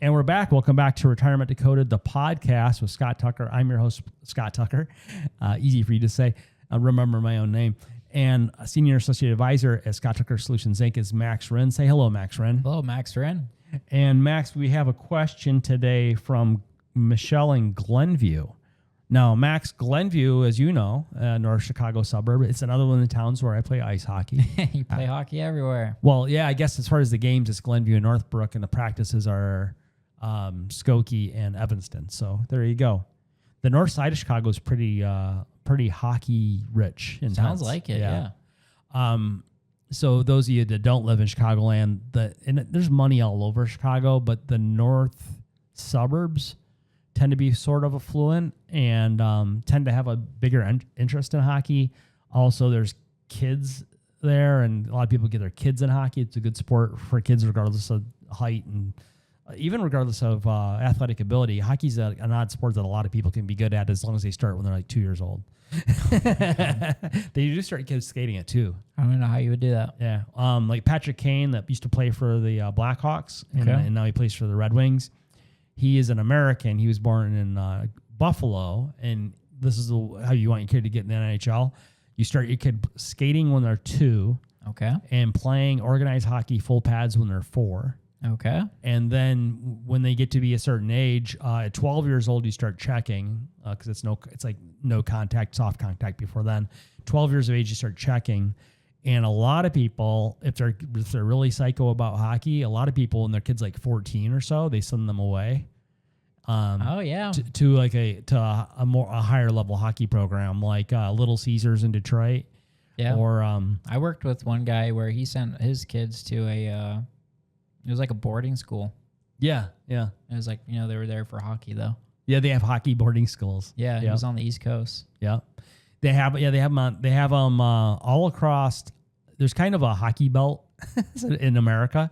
And we're back. Welcome back to Retirement Decoded, the podcast with Scott Tucker. I'm your host, Scott Tucker. Easy for you to say. I remember my own name. And a Senior Associate Advisor at Scott Tucker Solutions, Inc. is Max Wren. Say hello, Max Wren. Hello, Max Wren. And Max, we have a question today from Michelle in Glenview. Now, Max, Glenview, as you know, North Chicago suburb, it's another one of the towns where I play ice hockey. You play hockey everywhere. Well, yeah, I guess as far as the games, it's Glenview and Northbrook, and the practices are Skokie and Evanston. So there you go. The north side of Chicago is pretty hockey rich. Sounds like it, yeah. So those of you that don't live in Chicagoland, there's money all over Chicago, but the north suburbs tend to be sort of affluent and tend to have a bigger interest in hockey. Also, there's kids there, and a lot of people get their kids in hockey. It's a good sport for kids regardless of height and even regardless of athletic ability. Hockey's an odd sport that a lot of people can be good at as long as they start when they're like 2 years old. They do start kids skating it too. I don't know how you would do that. Yeah. Like Patrick Kane that used to play for the Blackhawks and now he plays for the Red Wings. He is an American. He was born in Buffalo, and this is how you want your kid to get in the NHL. You start your kid skating when they're 2. Okay. And playing organized hockey full pads when they're 4. Okay. And then when they get to be a certain age, at 12 years old, you start checking because it's like no contact, soft contact before then. 12 years of age, you start checking. And a lot of people, if they're really psycho about hockey, a lot of people when their kid's like 14 or so, they send them away. To a higher level hockey program like Little Caesars in Detroit. Yeah. Or I worked with one guy where he sent his kids to it was like a boarding school. Yeah. It was like, they were there for hockey though. Yeah, they have hockey boarding schools. Yeah, he was on the East Coast. Yeah. They have them all across. There's kind of a hockey belt in America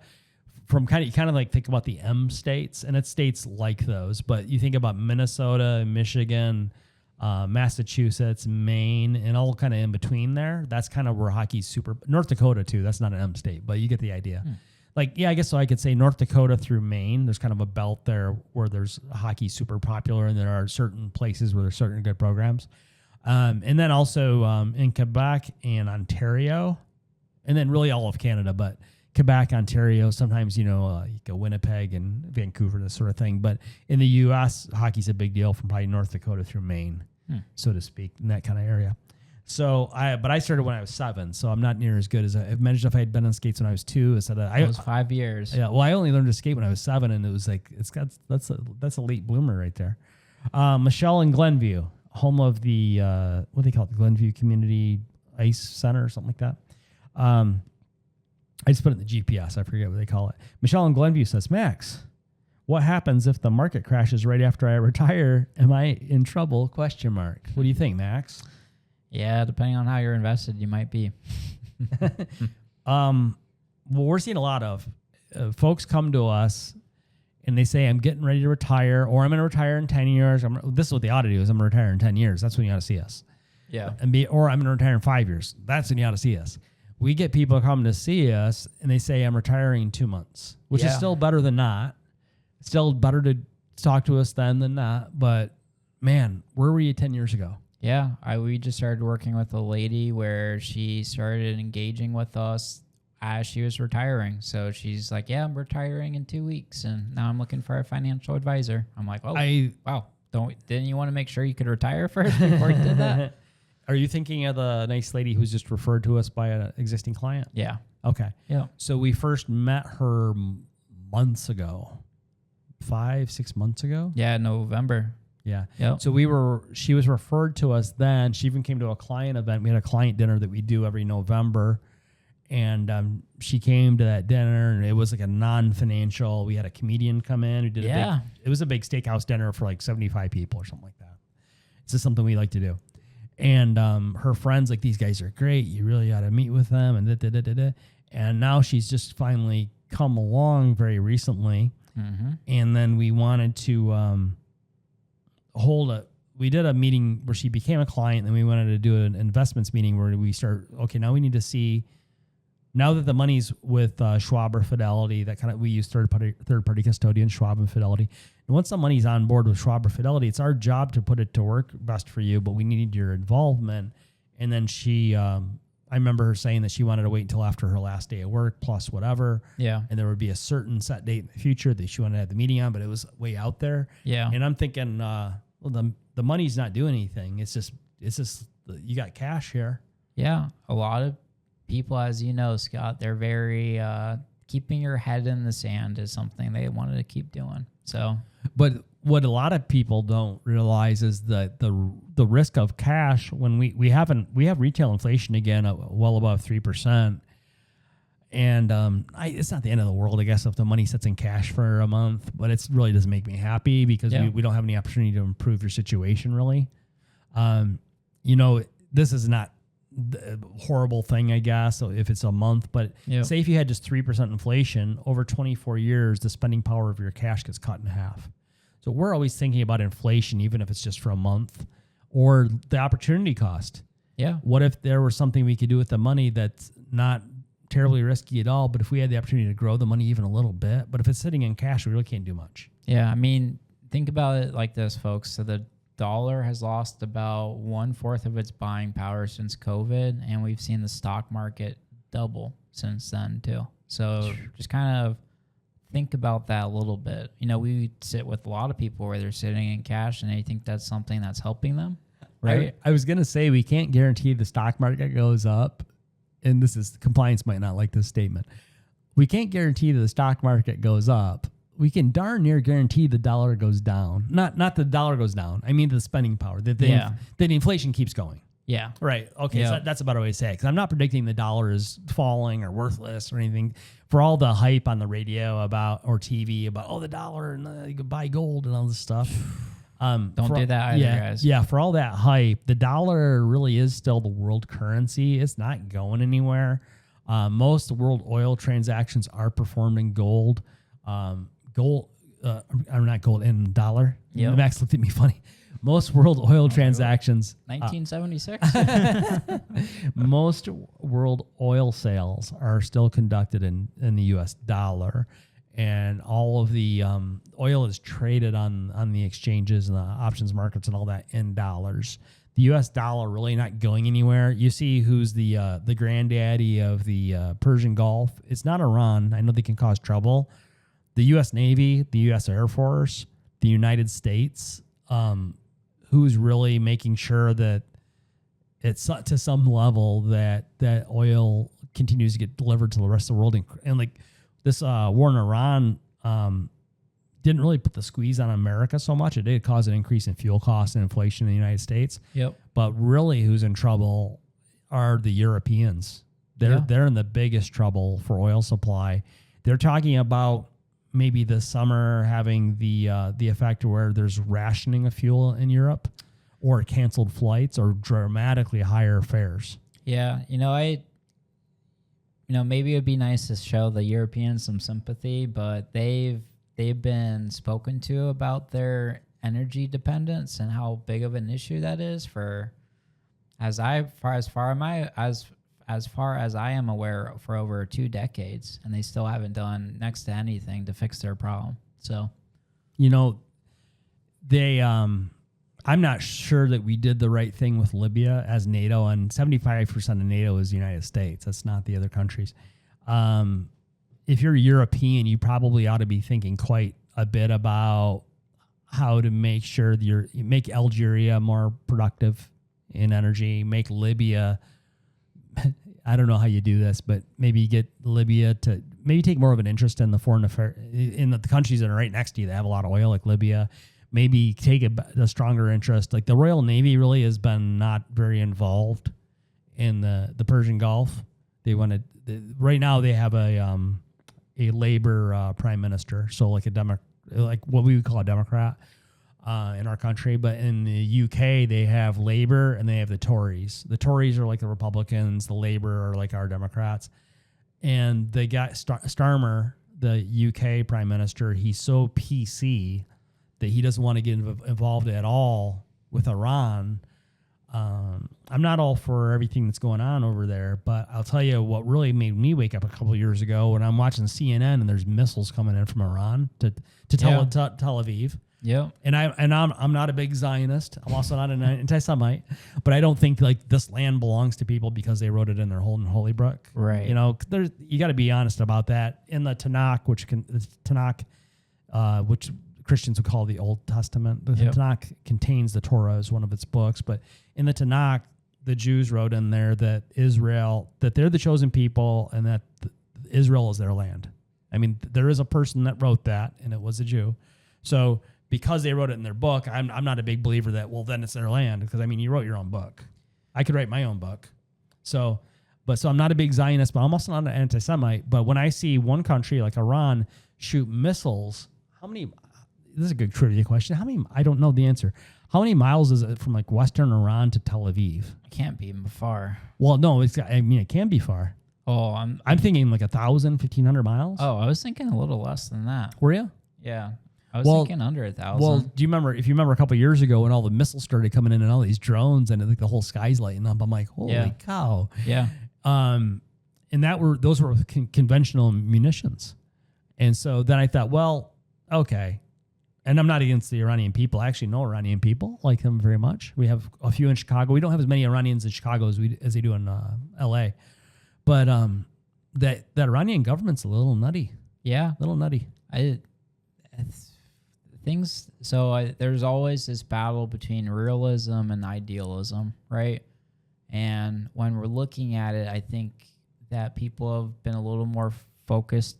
from kind of like think about the M states, and it's states like those, but you think about Minnesota, Michigan, Massachusetts, Maine, and all kind of in between there. That's kind of where hockey's super. North Dakota too. That's not an M state, but you get the idea. Like, yeah, I guess so I could say North Dakota through Maine. There's kind of a belt there where there's hockey super popular, and there are certain places where there's certain good programs. And then also in Quebec and Ontario, and then really all of Canada, but Quebec, Ontario, sometimes, you go Winnipeg and Vancouver, this sort of thing. But in the U.S., hockey's a big deal from probably North Dakota through Maine, so to speak, in that kind of area. So I started when I was 7, so I'm not near as good as I've mentioned. If I had been on skates when I was 2, it was 5 years. Yeah, well, I only learned to skate when I was 7, and it was like that's a late bloomer right there. Michelle in Glenview, home of the what do they call it, the Glenview Community Ice Center or something like that. I just put it in the GPS. I forget what they call it. Michelle in Glenview says, Max, what happens if the market crashes right after I retire? Am I in trouble? ? What do you think, Max? Yeah, depending on how you're invested, you might be. Well, we're seeing a lot of folks come to us and they say, I'm getting ready to retire, or I'm going to retire in 10 years. This is what they ought to do is I'm going to retire in 10 years. That's when you ought to see us. Yeah. Or I'm going to retire in 5 years. That's when you ought to see us. We get people coming to see us and they say, I'm retiring in 2 months, which is still better than not. It's still better to talk to us then than not. But man, where were you 10 years ago? Yeah, we just started working with a lady where she started engaging with us as she was retiring. So she's like, yeah, I'm retiring in 2 weeks, and now I'm looking for a financial advisor. I'm like, wow, didn't you want to make sure you could retire first before you did that? Are you thinking of the nice lady who's just referred to us by an existing client? Yeah. Okay. Yeah. So we first met her months ago, 5-6 months ago. Yeah, November. Yeah. Yep. So she was referred to us then. She even came to a client event. We had a client dinner that we do every November. And she came to that dinner, and it was like a non-financial. We had a comedian come in who did it was a big steakhouse dinner for like 75 people or something like that. It's just something we like to do. And her friends, like, these guys are great. You really ought to meet with them. And And now she's just finally come along very recently. Mm-hmm. And then we wanted to we did a meeting where she became a client, and we wanted to do an investments meeting where we start, okay, now we need to see Now that the money's with Schwab or Fidelity, that kind of we use third party custodians, Schwab and Fidelity. And once the money's on board with Schwab or Fidelity, it's our job to put it to work best for you, but we need your involvement. And then she, I remember her saying that she wanted to wait until after her last day of work plus whatever. Yeah. And there would be a certain set date in the future that she wanted to have the meeting on, but it was way out there. Yeah. And I'm thinking, well, the money's not doing anything. It's just you got cash here. Yeah. A lot of people, as you know, Scott, they're very keeping your head in the sand is something they wanted to keep doing. So, but what a lot of people don't realize is that the risk of cash when we have retail inflation again well above 3%, and it's not the end of the world, I guess, if the money sits in cash for a month, but it really doesn't make me happy because we don't have any opportunity to improve your situation really. This is not the horrible thing, I guess, if it's a month, but say if you had just 3% inflation over 24 years, the spending power of your cash gets cut in half. So we're always thinking about inflation, even if it's just for a month, or the opportunity cost. Yeah. What if there was something we could do with the money that's not terribly risky at all, but if we had the opportunity to grow the money even a little bit, but if it's sitting in cash, we really can't do much. Yeah. I mean, think about it like this, folks. So the dollar has lost about 1/4 of its buying power since COVID, and we've seen the stock market double since then too. So just kind of think about that a little bit. We sit with a lot of people where they're sitting in cash and they think that's something that's helping them, right? I was going to say we can't guarantee the stock market goes up, and compliance might not like this statement. We can't guarantee that the stock market goes up. We can darn near guarantee the dollar goes down. Not the dollar goes down. I mean the spending power. That the inflation keeps going. Yeah. Right. Okay. So that's a better way to say it. Because I'm not predicting the dollar is falling or worthless or anything. For all the hype on the radio or TV about the dollar and you could buy gold and all this stuff. Don't do that either, guys. Yeah. For all that hype, the dollar really is still the world currency. It's not going anywhere. Most world oil transactions are performed in gold. Gold, or not gold, in dollar. Yep. Max looked at me funny. Most world oil transactions. 1976. Most world oil sales are still conducted in the U.S. dollar, and all of the oil is traded on the exchanges and the options markets and all that in dollars. The U.S. dollar really not going anywhere. You see who's the granddaddy of the Persian Gulf. It's not Iran. I know they can cause trouble. The U.S. Navy, the U.S. Air Force, the United States, who's really making sure that it's to some level that oil continues to get delivered to the rest of the world. And like this war in Iran didn't really put the squeeze on America so much. It did cause an increase in fuel costs and inflation in the United States. Yep. But really who's in trouble are the Europeans. They're in the biggest trouble for oil supply. They're talking about maybe this summer having the effect where there's rationing of fuel in Europe or canceled flights or dramatically higher fares. Yeah. Maybe it'd be nice to show the Europeans some sympathy, but they've been spoken to about their energy dependence and how big of an issue that is for as far as I am aware, for over 2 decades, and they still haven't done next to anything to fix their problem. So, I'm not sure that we did the right thing with Libya as NATO, and 75% of NATO is the United States. That's not the other countries. If you're European, you probably ought to be thinking quite a bit about how to make sure that you make Algeria more productive in energy, make Libya. I don't know how you do this, but maybe get Libya to maybe take more of an interest in the foreign affairs in the countries that are right next to you that have a lot of oil, like Libya. Maybe take a stronger interest. Like the Royal Navy really has been not very involved in the Persian Gulf. They wanted right now they have a Labor prime minister, so like like what we would call a Democrat in our country. But in the UK, they have Labor and they have the Tories. The Tories are like the Republicans. The Labor are like our Democrats. And they got Starmer, the UK prime minister. He's so PC that he doesn't want to get involved at all with Iran. I'm not all for everything that's going on over there, but I'll tell you what really made me wake up a couple of years ago when I'm watching CNN and there's missiles coming in from Iran to Tel Aviv. Yeah. And I'm not a big Zionist. I'm also not an anti-Semite, but I don't think like this land belongs to people because they wrote it in their holy book. Right. You know, you got to be honest about that. In the Tanakh, which Christians would call the Old Testament, the Tanakh contains the Torah as one of its books, but in the Tanakh, the Jews wrote in there that that they're the chosen people and that Israel is their land. I mean, there is a person that wrote that, and it was a Jew. So because they wrote it in their book, I'm not a big believer that, well, then it's their land. Because, I mean, you wrote your own book. I could write my own book. So I'm not a big Zionist, but I'm also not an anti-Semite. But when I see one country like Iran shoot missiles, this is a good trivia question. I don't know the answer. How many miles is it from like Western Iran to Tel Aviv? It can't be far. Well, no, it can be far. Oh, I'm thinking like 1,000, 1,500 miles. Oh, I was thinking a little less than that. Were you? Yeah. I was thinking under 1,000. Well, if you remember a couple of years ago when all the missiles started coming in and all these drones and like the whole sky's lighting up, I'm like, holy cow. Yeah. And those were conventional munitions. And so then I thought, well, okay. And I'm not against the Iranian people. I actually know Iranian people, like them very much. We have a few in Chicago. We don't have as many Iranians in Chicago as they do in L.A. But that Iranian government's a little nutty. Yeah. A little nutty. There's always this battle between realism and idealism, right? And when we're looking at it, I think that people have been a little more focused,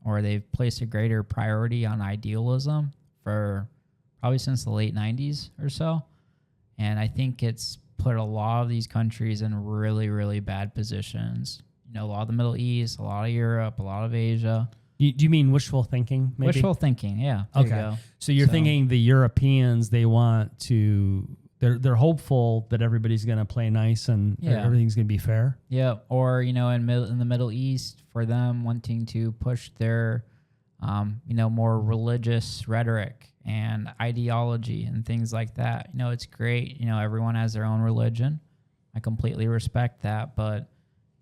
or they've placed a greater priority on idealism for probably since the late 90s or so. And I think it's put a lot of these countries in really, really bad positions. You know, a lot of the Middle East, a lot of Europe, a lot of Asia. Do you mean wishful thinking? Maybe? Wishful thinking, yeah. There you go. So you're thinking the Europeans, they want to... They're hopeful that everybody's going to play nice and everything's going to be fair. Yeah, or in the Middle East, for them wanting to push their more religious rhetoric and ideology and things like that. You know, it's great. You know, everyone has their own religion. I completely respect that, but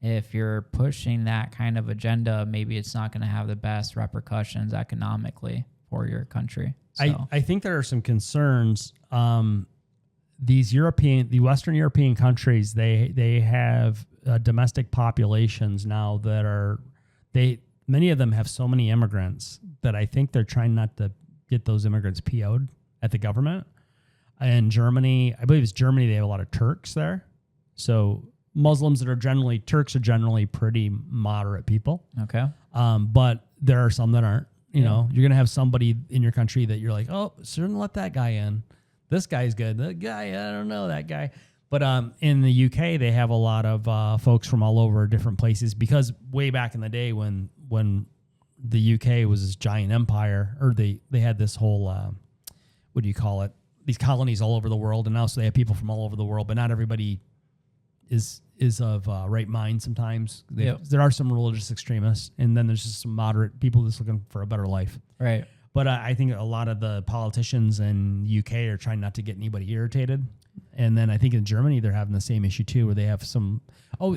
if you're pushing that kind of agenda, maybe it's not going to have the best repercussions economically for your country. So. I think there are some concerns. The Western European countries, they have domestic populations now that many of them have so many immigrants that I think they're trying not to get those immigrants PO'd at the government. In Germany, I believe it's Germany, they have a lot of Turks there. So Turks are generally pretty moderate people. Okay. But there are some that aren't. You know, you're going to have somebody in your country that you're like, oh, shouldn't let that guy in. This guy's good. That guy, I don't know that guy. But in the UK, they have a lot of folks from all over different places because way back in the day when the UK was this giant empire, or they had this whole, what do you call it? These colonies all over the world. And now so they have people from all over the world, but not everybody is of right mind sometimes. There are some religious extremists, and then there's just some moderate people just looking for a better life. Right. But I think a lot of the politicians in UK are trying not to get anybody irritated. And then I think in Germany, they're having the same issue too, where they have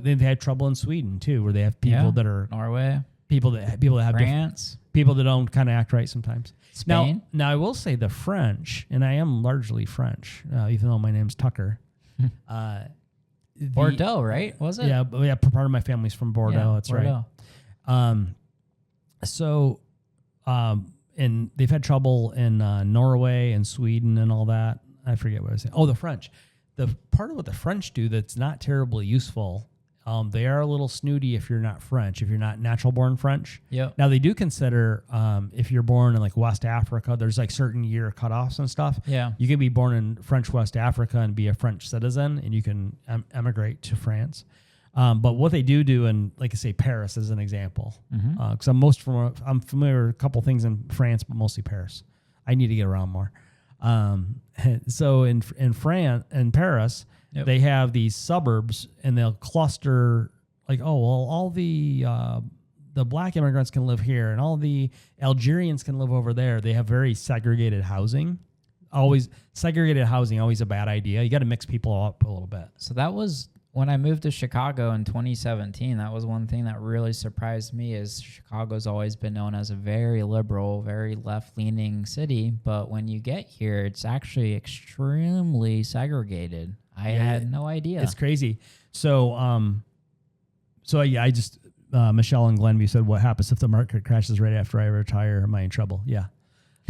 they've had trouble in Sweden too, where they have people that are Norway, people that have France, people that don't kind of act right sometimes. Spain. Now I will say the French, and I am largely French, even though my name's Tucker. Bordeaux, right? Was it? Yeah, part of my family's from Bordeaux. That's Bordeaux. Right. And they've had trouble in Norway and Sweden and all that. I forget what I was saying. Oh, the French. The part of what the French do that's not terribly useful, they are a little snooty if you're not French, if you're not natural-born French. Yep. Now, they do consider if you're born in, like, West Africa, there's, like, certain year cutoffs and stuff. Yeah. You can be born in French West Africa and be a French citizen, and you can emigrate to France. But what they do in, like I say, Paris as an example, because I'm familiar with a couple things in France, but mostly Paris. I need to get around more. So in Paris, they have these suburbs, and they'll cluster like, oh well, all the black immigrants can live here, and all the Algerians can live over there. They have very segregated housing always segregated housing, always a bad idea. You got to mix people up a little bit. So that was when I moved to Chicago in 2017. That was one thing that really surprised me is Chicago's always been known as a very liberal, very left-leaning city. But when you get here, it's actually extremely segregated. I had no idea. It's crazy. So, I just, Michelle in Glenview said, what happens if the market crashes right after I retire? Am I in trouble? Yeah.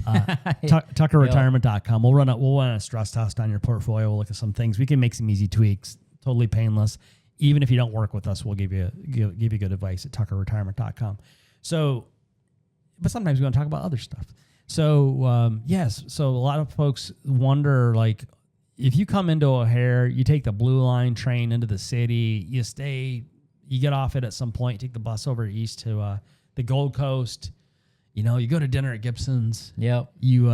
TuckerRetirement.com. We'll run a stress test on your portfolio. We'll look at some things. We can make some easy tweaks, totally painless. Even if you don't work with us, we'll give you good advice at TuckerRetirement.com. So, but sometimes we want to talk about other stuff. So, yes. So a lot of folks wonder, like, if you come into O'Hare, you take the Blue Line train into the city, you get off it at some point, take the bus over east to the Gold Coast. You know, you go to dinner at Gibson's. Yep. You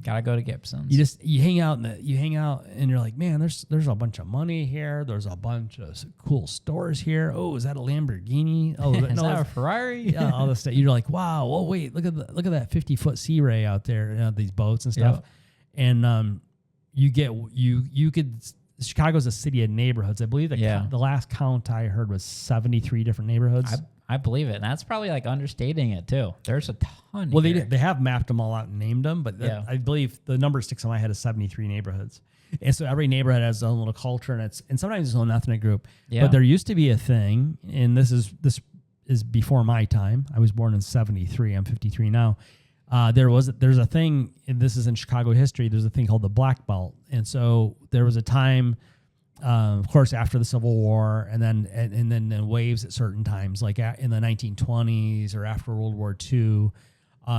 gotta go to Gibson's. You hang out and you're like, man, there's a bunch of money here. There's a bunch of cool stores here. Oh, is that a Lamborghini? Oh, is that a Ferrari? Yeah, all this stuff. You're like, wow. Oh, wait, look at that 50-foot Sea Ray out there. You know, these boats and stuff. Yep. And Chicago's a city of neighborhoods. I believe the last count I heard was 73 different neighborhoods. I believe it. And that's probably like understating it too. There's a ton. Well, they have mapped them all out and named them, but I believe the number sticks in my head is 73 neighborhoods. And so every neighborhood has its own little culture and sometimes its own ethnic group. Yeah. But there used to be a thing, and this is before my time. I was born in 73. I'm 53 now. There's a thing, and this is in Chicago history, there's a thing called the Black Belt. And so there was a time, of course, after the Civil War, and then waves at certain times, like in the 1920s or after World War II,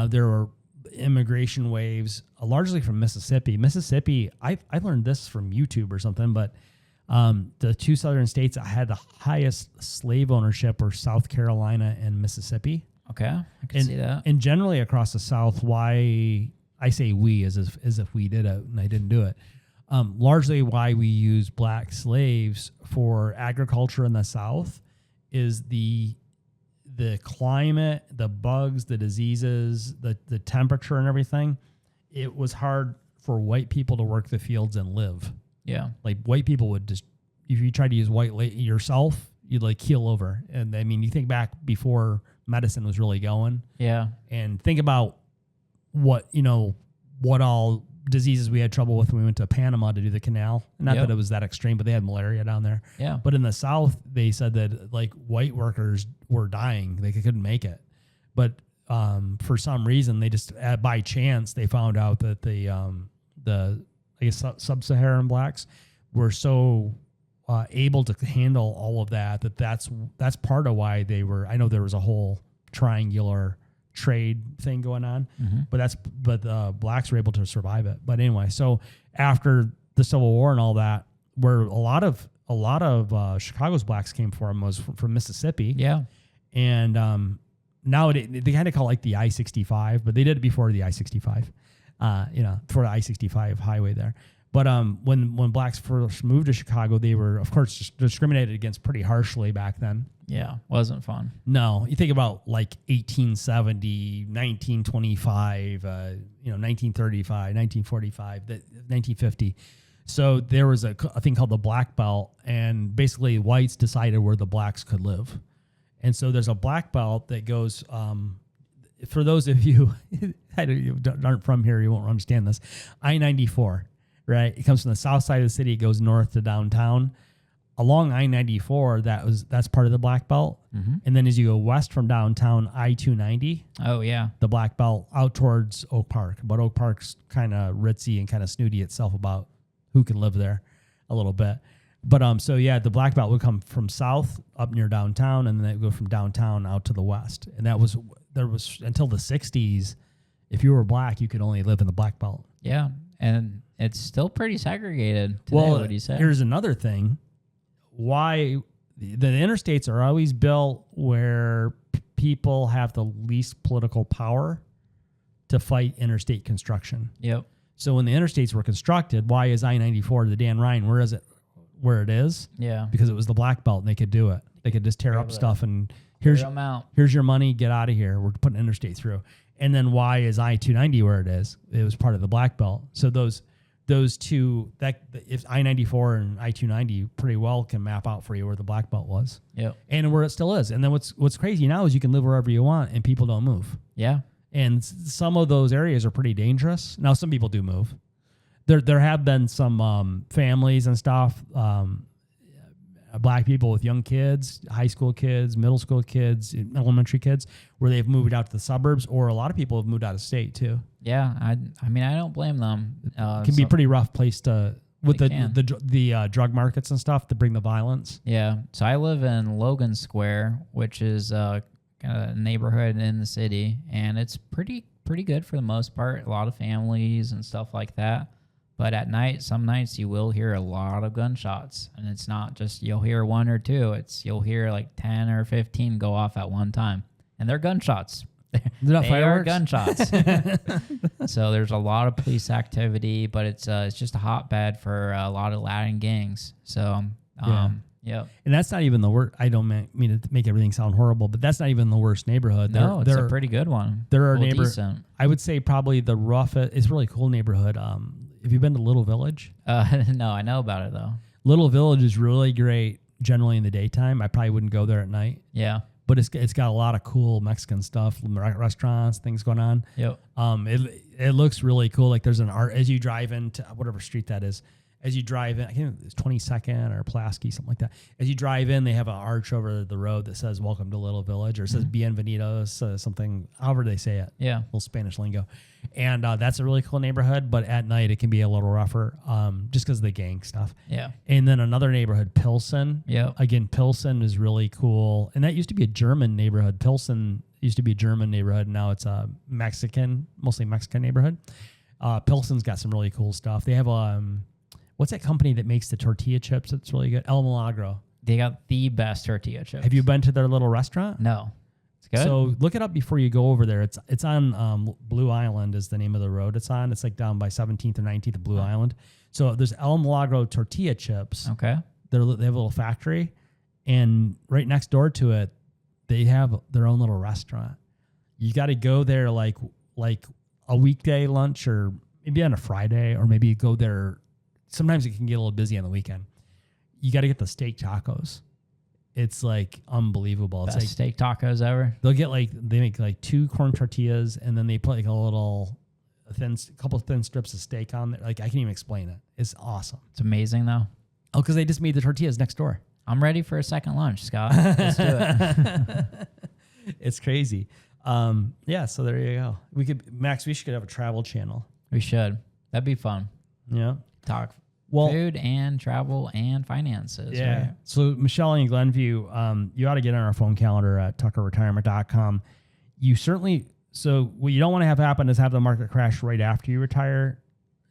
there were immigration waves, largely from Mississippi. Mississippi, I learned this from YouTube or something, but the two southern states that had the highest slave ownership were South Carolina and Mississippi. Okay, I can see that. And generally across the South, why I say we as if we did it and I didn't do it. Largely why we use black slaves for agriculture in the South is the climate, the bugs, the diseases, the temperature and everything. It was hard for white people to work the fields and live. Yeah. Like white people would just, if you tried to use white yourself, you'd like keel over. And I mean, you think back before medicine was really going. Yeah. And think about what all diseases we had trouble with when we went to Panama to do the canal. Not that it was that extreme, but they had malaria down there. Yeah. But in the South, they said that like white workers were dying. They couldn't make it. But for some reason, they just, by chance, they found out that the I guess sub-Saharan blacks were so able to handle all of that's part of why they were. I know there was a whole triangular trade thing going on, but blacks were able to survive it. But anyway, so after the Civil War and all that, where a lot of Chicago's blacks came from was from Mississippi. Yeah, and now they kind of call it like the I-65, but they did it before the I-65. For the I-65 highway there. But when blacks first moved to Chicago, they were, of course, discriminated against pretty harshly back then. Yeah, wasn't fun. No, you think about like 1870, 1925, 1935, 1945, 1950. So there was a thing called the Black Belt, and basically whites decided where the blacks could live. And so there's a Black Belt that goes, for those of you who aren't from here, you won't understand this. I-94, right? It comes from the south side of the city. It goes north to downtown. Along I-94, that's part of the Black Belt. Mm-hmm. And then as you go west from downtown, I-290. Oh, yeah. The Black Belt out towards Oak Park. But Oak Park's kind of ritzy and kind of snooty itself about who can live there a little bit. But the Black Belt would come from south up near downtown, and then it would go from downtown out to the west. And there was until the 60s, if you were black, you could only live in the Black Belt. Yeah, and it's still pretty segregated today, what he said. Here's another thing. Why the interstates are always built where people have the least political power to fight interstate construction. Yep. So when the interstates were constructed, why is I-94 the Dan Ryan? Where it is? Yeah. Because it was the Black Belt and they could do it. They could just tear up stuff and here's your money, get out of here. We're putting interstate through. And then why is I-290 where it is? It was part of the Black Belt. So those those two, that if I-94 and I-290 pretty well can map out for you where the black belt was. Yep. And where it still is. And then what's crazy now is you can live wherever you want and people don't move. Yeah. And some of those areas are pretty dangerous. Now, some people do move. There have been some families and stuff, black people with young kids, high school kids, middle school kids, elementary kids, where they've moved out to the suburbs, or a lot of people have moved out of state too. Yeah, I mean, I don't blame them. It can be a pretty rough place to with the drug markets and stuff to bring the violence. Yeah, so I live in Logan Square, which is kind of a neighborhood in the city, and it's pretty good for the most part. A lot of families and stuff like that. But at night, some nights you will hear a lot of gunshots, and it's not just you'll hear one or two. You'll hear like 10 or 15 go off at one time, and they're gunshots. They're not they fireworks? are gunshots. So there's a lot of police activity, but it's just a hotbed for a lot of Latin gangs. So yeah. And that's not even the worst. I don't mean to make everything sound horrible, but that's not even the worst neighborhood. No, it's a pretty good one. There are decent. I would say probably the roughest. It's a really cool neighborhood. Have you been to Little Village? No, I know about it though. Little Village is really great generally in the daytime. I probably wouldn't go there at night. Yeah. But it's got a lot of cool Mexican stuff, restaurants, things going on. Yep. It looks really cool. Like there's an art as you drive into whatever street that is. As you drive in, I can't remember, it's 22nd or Pulaski, something like that. As you drive in, they have an arch over the road that says "Welcome to Little Village" or it says "Bienvenidos," something, however they say it. Yeah, little Spanish lingo, and that's a really cool neighborhood. But at night, it can be a little rougher, just because of the gang stuff. Yeah. And then another neighborhood, Pilsen. Yeah. Again, Pilsen is really cool, and that used to be a German neighborhood. Pilsen used to be a German neighborhood. Now it's a mostly Mexican neighborhood. Pilsen's got some really cool stuff. They have what's that company that makes the tortilla chips? It's really good. El Milagro. They got the best tortilla chips. Have you been to their little restaurant? No. It's good. So look it up before you go over there. It's on Blue Island is the name of the road it's on. It's like down by 17th or 19th of Blue Island. So there's El Milagro tortilla chips. Okay. They have a little factory, and right next door to it, they have their own little restaurant. You got to go there like a weekday lunch, or maybe on a Friday, or maybe you go there. Sometimes it can get a little busy on the weekend. You got to get the steak tacos. It's like unbelievable. Best it's like steak tacos ever. They make like 2 corn tortillas, and then they put like couple thin strips of steak on there. Like I can't even explain it. It's awesome. It's amazing though. Oh, because they just made the tortillas next door. I'm ready for a second lunch, Scott. Let's do it. It's crazy. Yeah. So there you go. Max. We should have a travel channel. We should. That'd be fun. Yeah. Talk food and travel and finances. Yeah. Right? So Michelle in Glenview, you ought to get on our phone calendar at tuckerretirement.com. What you don't want to have happen is have the market crash right after you retire.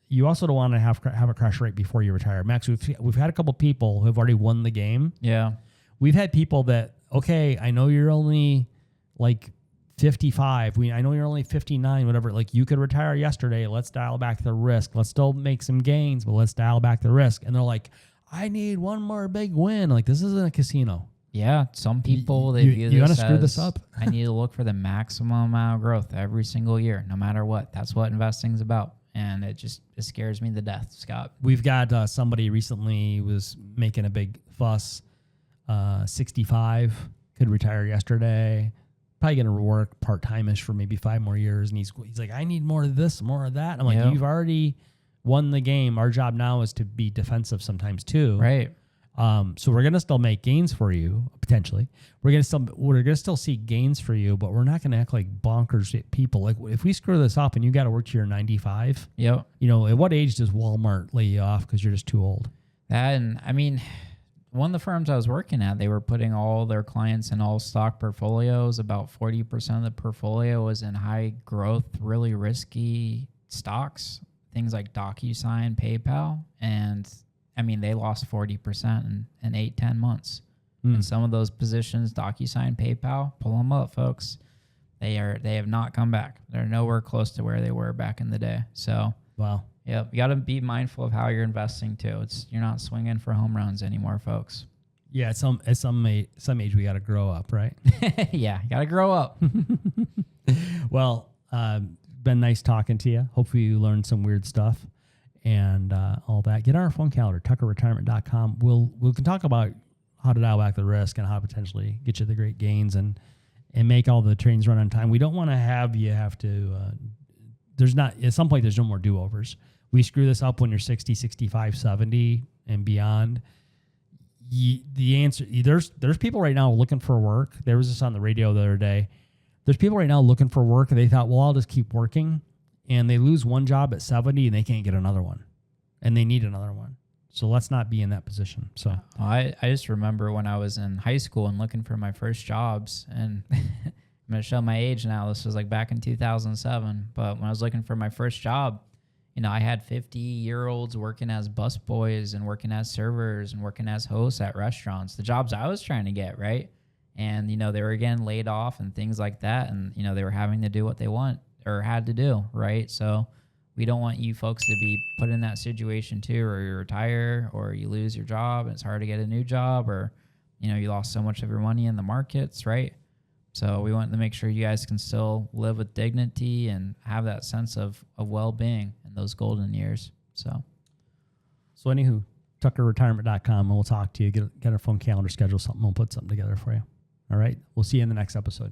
You also don't want to have a crash right before you retire. Max, we've had a couple people who have already won the game. Yeah. We've had people that, okay, I know you're only like 55. I know you're only 59, whatever. Like you could retire yesterday. Let's dial back the risk. Let's still make some gains, but let's dial back the risk. And they're like, I need one more big win. Like this isn't a casino. Yeah. Some people, they view this you gotta screw this up. I need to look for the maximum amount of growth every single year, no matter what. That's what investing's about. And it scares me to death, Scott. We've got somebody recently was making a big fuss. 65, could retire yesterday. Probably going to work part-time-ish for maybe 5 more years. And he's like, I need more of this, more of that. I'm like, You've already won the game. Our job now is to be defensive sometimes too. Right. So we're going to still make gains for you, potentially. We're going to still see gains for you, but we're not going to act like bonkers people. Like if we screw this up and you got to work to your 95, yep. At what age does Walmart lay you off because you're just too old? And I mean, one of the firms I was working at, they were putting all their clients in all stock portfolios. About 40% of the portfolio was in high growth, really risky stocks, things like DocuSign, PayPal. And I mean, they lost 40% in 8-10 months. And some of those positions, DocuSign, PayPal, pull them up, folks. They have not come back. They're nowhere close to where they were back in the day. So, wow. Yeah, you got to be mindful of how you're investing too. You're not swinging for home runs anymore, folks. Yeah, at some age we got to grow up, right? Yeah, you got to grow up. Well, been nice talking to you. Hopefully you learned some weird stuff. and all that. Get on our phone calendar, tuckerretirement.com. We can talk about how to dial back the risk and how to potentially get you the great gains and make all the trains run on time. We don't want to have you have to, there's not, at some point, there's no more do-overs. We screw this up when you're 60, 65, 70 and beyond. The answer, there's people right now looking for work. There was this on the radio the other day. There's people right now looking for work, and they thought, well, I'll just keep working. And they lose one job at 70 and they can't get another one. And they need another one. So let's not be in that position. So I just remember when I was in high school and looking for my first jobs, and I'm going to show my age now. This was like back in 2007. But when I was looking for my first job, you know, I had 50-year-olds working as busboys and working as servers and working as hosts at restaurants, the jobs I was trying to get, right? And, you know, they were getting laid off and things like that. And, you know, they were having to do what they want or had to do, right? So we don't want you folks to be put in that situation too, or you retire or you lose your job and it's hard to get a new job, or, you know, you lost so much of your money in the markets, right? So we want to make sure you guys can still live with dignity and have that sense of well-being in those golden years. So anywho, tuckerretirement.com, and we'll talk to you. Get our phone calendar, schedule something. We'll put something together for you. All right. We'll see you in the next episode.